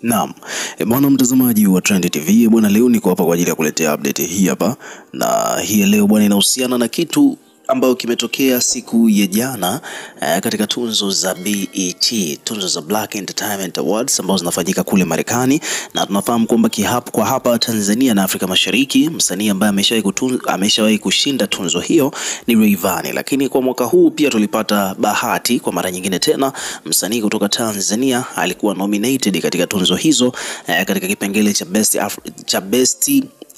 Naam, bwana mtazamaji wa Trend TV, bwana leo niko hapa kwa ajili ya kuletea update hii hapa. Na hii leo bwana inahusiana na kitu ambayo kimetokea siku ya jana katika tunzo za BET, tunzo za Black Entertainment Awards ambazo zinafanyika kule Marekani, na tunafahamu kwamba kwa hapa Tanzania na Afrika Mashariki msanii ambaye ameshawahi kushinda tunzo hiyo ni Rayvanny. Lakini kwa mwaka huu pia tulipata bahati kwa mara nyingine tena, msanii kutoka Tanzania alikuwa nominated katika tunzo hizo katika kipengele cha Best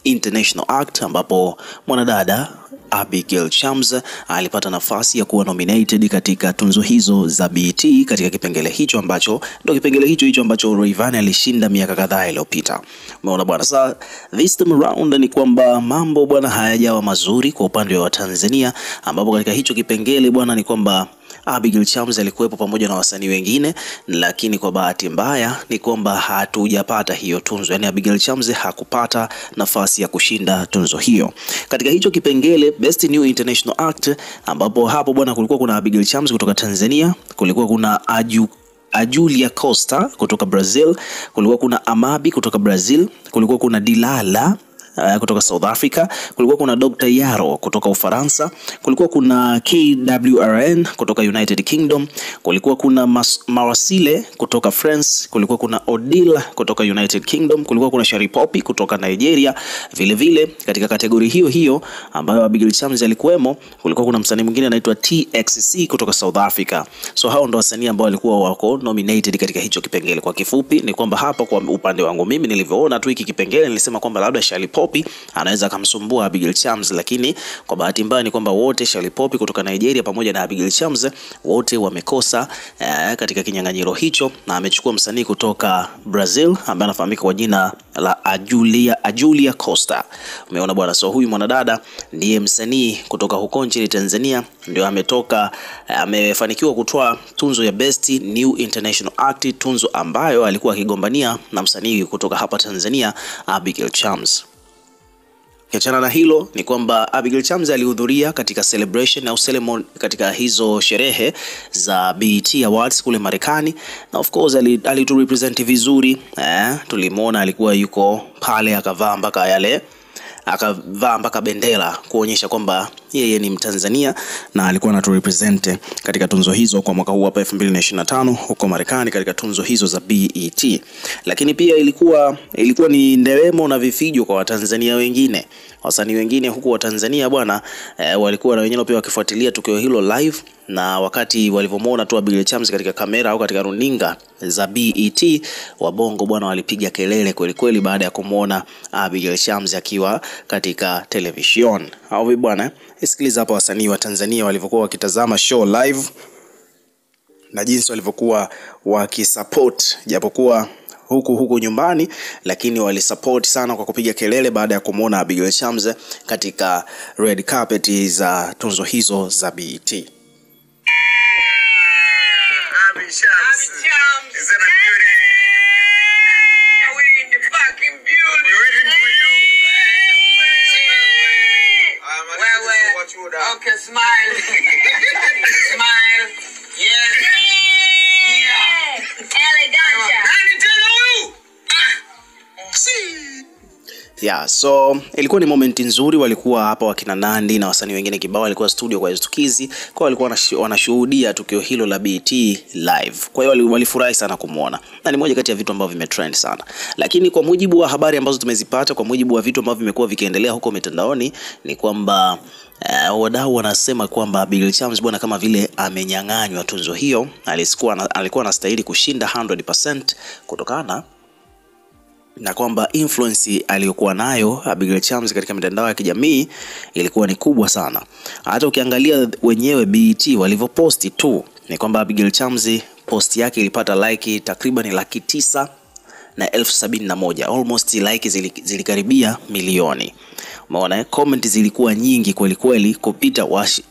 International Act, ambapo mwanadada Abigail Chams alipata nafasi ya kuwa nominated katika tunzo hizo za BET katika kipengele hicho ambacho ndio kipengele hicho ambacho Rayvanny alishinda miaka kadhaa iliyopita. Umeona bwana, sasa this time around ni kwamba mambo bwana hayajawa mazuri kwa upande wa Tanzania, ambapo katika hicho kipengele bwana ni kwamba Abigail Chams alikuwepo pamoja na wasanii wengine, lakini kwa bahati mbaya ni kwamba hatujapata hiyo tunzo. Yani Abigail Chams hakupata nafasi ya kushinda tunzo hiyo. Katika hicho kipengele Best New International Act, ambapo hapo bwana kulikuwa kuna Abigail Chams kutoka Tanzania, kulikuwa kuna Julia Costa kutoka Brazil, kulikuwa kuna Amabi kutoka Brazil, kulikuwa kuna Dilala kutoka South Africa, kulikuwa kuna Dr. Yaro kutoka Ufaransa, kulikuwa kuna KWRN kutoka United Kingdom, kulikuwa kuna Mawasile kutoka France, kulikuwa kuna Odile kutoka United Kingdom, kulikuwa kuna Shari Poppy kutoka Nigeria. Vile vile katika kategori hiyo ambayo Abigail Chams alikuwemo, kulikuwa kuna msanii mwingine anaitwa TXC kutoka South Africa. So hao ndo wasanii ambao walikuwa wako nominated katika hicho kipengele. Kwa kifupi ni kwamba hapa kwa upande wangu mimi nilivyoona tu hiki kipengele nilisema kwamba labda Shari Poppy anaweza kumsumbua Abigail Chams, lakini kwa bahati mbaya ni kwamba wote Shari Poppy kutoka Nigeria pamoja na Abigail Chams wote wamekosa katika kinyang'anyiro hicho, na amechukua msanii kutoka Brazil ambaye anafahamika kwa jina la Julia Costa. Umeona bwana, so huyu mwanadada ndiye msanii kutoka huko nchini Tanzania, ndio amefanikiwa kutoa tunzo ya Best New International Act, tunzo ambayo alikuwa akigombania na msanii kutoka hapa Tanzania Abigail Chams. Kiachana na hilo ni kwamba Abigail Chams alihudhuria katika celebration au ceremony katika hizo sherehe za BET Awards kule Marekani, na of course alitu represent vizuri. Tulimuona alikuwa yuko pale akavaa mpaka bendera kuonyesha kwamba yeye ni Mtanzania, na alikuwa anatu represent katika tunzo hizo kwa mwaka huu hapa 2025 huko Marekani katika tunzo hizo za BET. Lakini pia ilikuwa ni nderemo na vifijo kwa Watanzania wengine. Wasanii wengine huko wa Tanzania bwana walikuwa na wenyewe pia wakifuatilia tukio hilo live, na wakati walivyomuona tu Abigail Chams katika kamera au katika runinga za BET, wabongo bwana walipiga kelele kweli kweli baada ya kumuona Abigail Chams akiwa katika television. Au bwana, sikiliza hapa wasanii wa Tanzania walivyokuwa wakitazama show live na jinsi walivyokuwa wakisupport, japokuwa huku nyumbani, lakini walisupport sana kwa kupiga kelele baada ya kumuona Abigail Chams katika red carpet za tunzo hizo za BET. Okay, smile. Smile. Yes. Yeah. Yeah, so ilikuwa ni moment nzuri. Walikuwa hapa wakina Nandi na wasanii wengine kibao walikuwa studio kwa Stukizi, kwa walikuwa wanashuhudia tukio hilo la BET live. Kwa hiyo walifurahi sana kumuona, na ni moja kati ya vitu ambavyo vimetrend sana. Lakini kwa mujibu wa habari ambazo tumezipata, kwa mujibu wa vitu ambavyo vimekuwa vikiendelea huko mitandaoni, ni kwamba wadau wanasema kwamba Abigail Chams bwana kama vile amenyang'anywa tunzo hiyo. Alikuwa anastahili kushinda 100% kutokana na kwamba influence aliyokuwa nayo Abigail Chams katika mitandao ya kijamii ilikuwa ni kubwa sana. Hata ukiangalia wenyewe BET walivyoposti tu ni kwamba Abigail Chams post yake ilipata like takriban 971,071, almost like zilikaribia milioni. Umeona, comment zilikuwa nyingi kweli kweli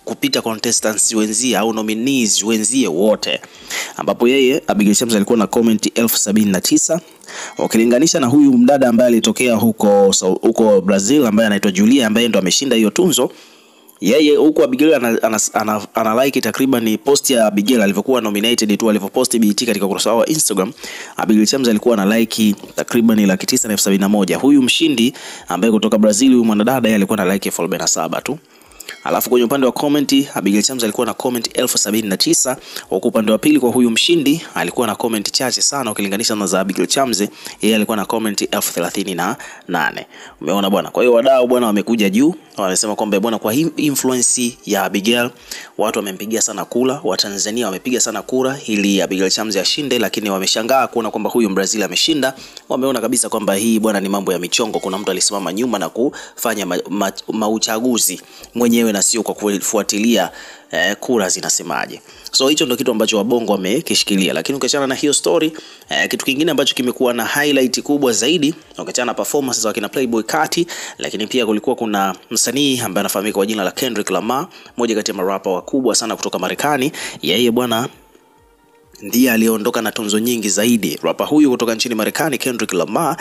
kupita contestants wenzie au nominees wenzie wote, ambapo yeye Abigail Chams alikuwa na comment 79,000 ukilinganisha na huyu mdada ambaye alitokea huko Brazil ambaye anaitwa Julia ambaye ndo ameshinda hiyo tunzo. yeye huko Abigail ana like takriban post ya Abigail alivyokuwa nominated tu, alivyopost BET katika ukurasa wao wa Instagram. Abigail Chams alikuwa na like takriban 971,000. Huyu mshindi ambaye kutoka Brazil, huyu mwanadada, yeye alikuwa na like 47 tu. Alafu kwenye upande wa comment Abigail Chams alikuwa na comment 1079, huko upande wa pili kwa huyu mshindi alikuwa na comment chache sana ukilinganisha na za Abigail Chams, yeye alikuwa na comment 1038. Umeona bwana. Kwa hiyo wadau bwana wamekuja juu, wamesema kwamba bwana kwa influence ya Abigail watu wamempigia sana kura, Watanzania wamepiga sana kura ili Abigail Chams ashinde, lakini wameshangaa kuona kwamba huyu Brazil ameshinda. Wameona kabisa kwamba hii bwana ni mambo ya michongo, kuna mtu alisimama nyuma na kufanya mauchaguzi mwenyewe na sio kwa kufuatilia kura zinasemaje. So hicho ndio kitu ambacho wabongo wamekishikilia. Lakini ukiachana na hiyo story, kitu kingine ambacho kimekuwa na highlight kubwa zaidi, ukiachana na performances za kina Playboy Carti, lakini pia kulikuwa kuna msanii ambaye anafahamika kwa jina la Kendrick Lamar, mmoja kati ya marapa wakubwa sana kutoka Marekani. Yeye bwana ndiye aliondoka na tunzo nyingi zaidi. Rapa huyu kutoka nchini Marekani, Kendrick Lamar,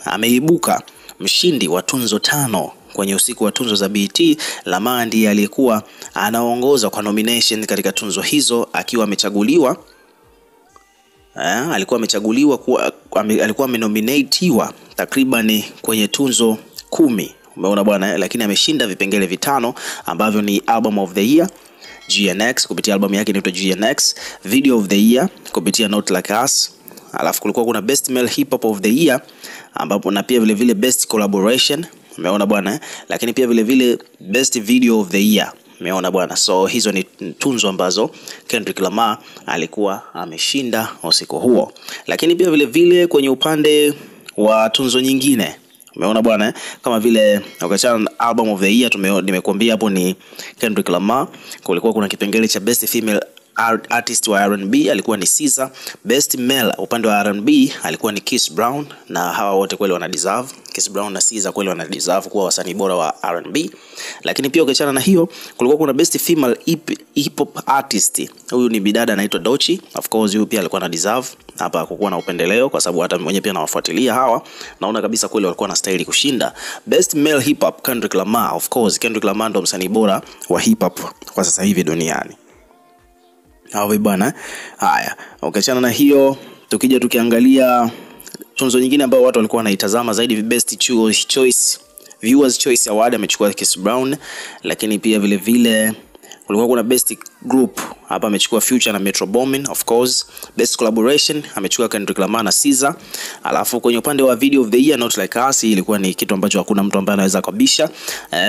ameibuka mshindi wa tunzo 5 kwenye usiku wa tunzo za BET. Lamar ndiye aliyekuwa anaongoza kwa nomination katika tunzo hizo, akiwa amechaguliwa alikuwa amenominatiwa takriban kwenye tunzo 10. Umeona bwana, lakini ameshinda vipengele 5 ambavyo ni Album of the Year GNX kupitia album yake inaitwa GNX, Video of the Year kupitia Not Like Us, alafu kulikuwa kuna Best Male Hip Hop of the Year ambapo na pia vile vile Best Collaboration. Umeona bwana, lakini pia vile vile Best Video of the Year. Umeona bwana. So hizo ni tunzo ambazo Kendrick Lamar alikuwa ameshinda usiku huo. Lakini pia vile vile kwenye upande wa tunzo nyingine, umeona bwana, kama vile ukachana Album of the Year nimekuambia hapo ni Kendrick Lamar. Kulikuwa kuna kipengele cha Best Female Artist wa R&B alikuwa ni SZA. Best Male upande wa R&B alikuwa ni Chris Brown, na hawa wote kweli wana deserve. Chris Brown na SZA kweli wana deserve kuwa wasanii bora wa R&B. Lakini pia ukiachana na hiyo, kulikuwa kuna Best Female Hip Hop Artist. Huyu ni bidada anaitwa Doechii. Of course huyu pia alikuwa na deserve. Hapa hakukuwa na upendeleo kwa sababu hata mwenyewe pia nawafuatilia hawa, naona kabisa kweli walikuwa na style kushinda. Best Male Hip Hop Kendrick Lamar. Of course Kendrick Lamar ndo msanii bora wa hip hop kwa sasa hivi duniani. Hawa bwana. Haya, ukiachana na hiyo, tukija tukiangalia tunzo nyingine ambayo watu walikuwa wanaitazama zaidi, Best Choice Viewers Choice Award amechukua Chris Brown. Lakini pia vile vile kulikuwa kuna Best Group, hapa amechukua Future na Metro Boomin. Of course Best Collaboration amechukua Kendrick Lamar na SZA. Alafu kwenye upande wa Video of the Year Not Like Us, ilikuwa ni kitu ambacho hakuna mtu ambaye anaweza kabisha.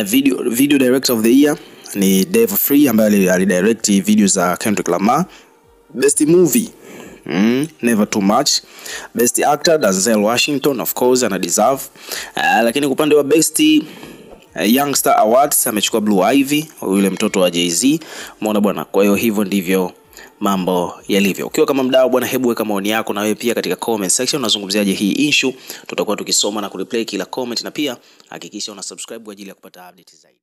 Video Director of the Year ni Dave Free ambaye alidirect video za Kendrick Lamar. Best Movie Never Too Much. Best Actor Denzel Washington, of course ana deserve. Lakini kwa upande wa Best Youngster Awards amechukua Blue Ivy, yule mtoto wa Jay-Z. Umeona bwana. Kwa hiyo hivyo ndivyo mambo yalivyo. Ukiwa kama mdau bwana, hebu weka maoni yako na wewe pia katika comment section, unazungumziaje hii issue. Tutakuwa tukisoma na kureplay kila comment, na pia hakikisha una subscribe kwa ajili ya kupata update zaidi.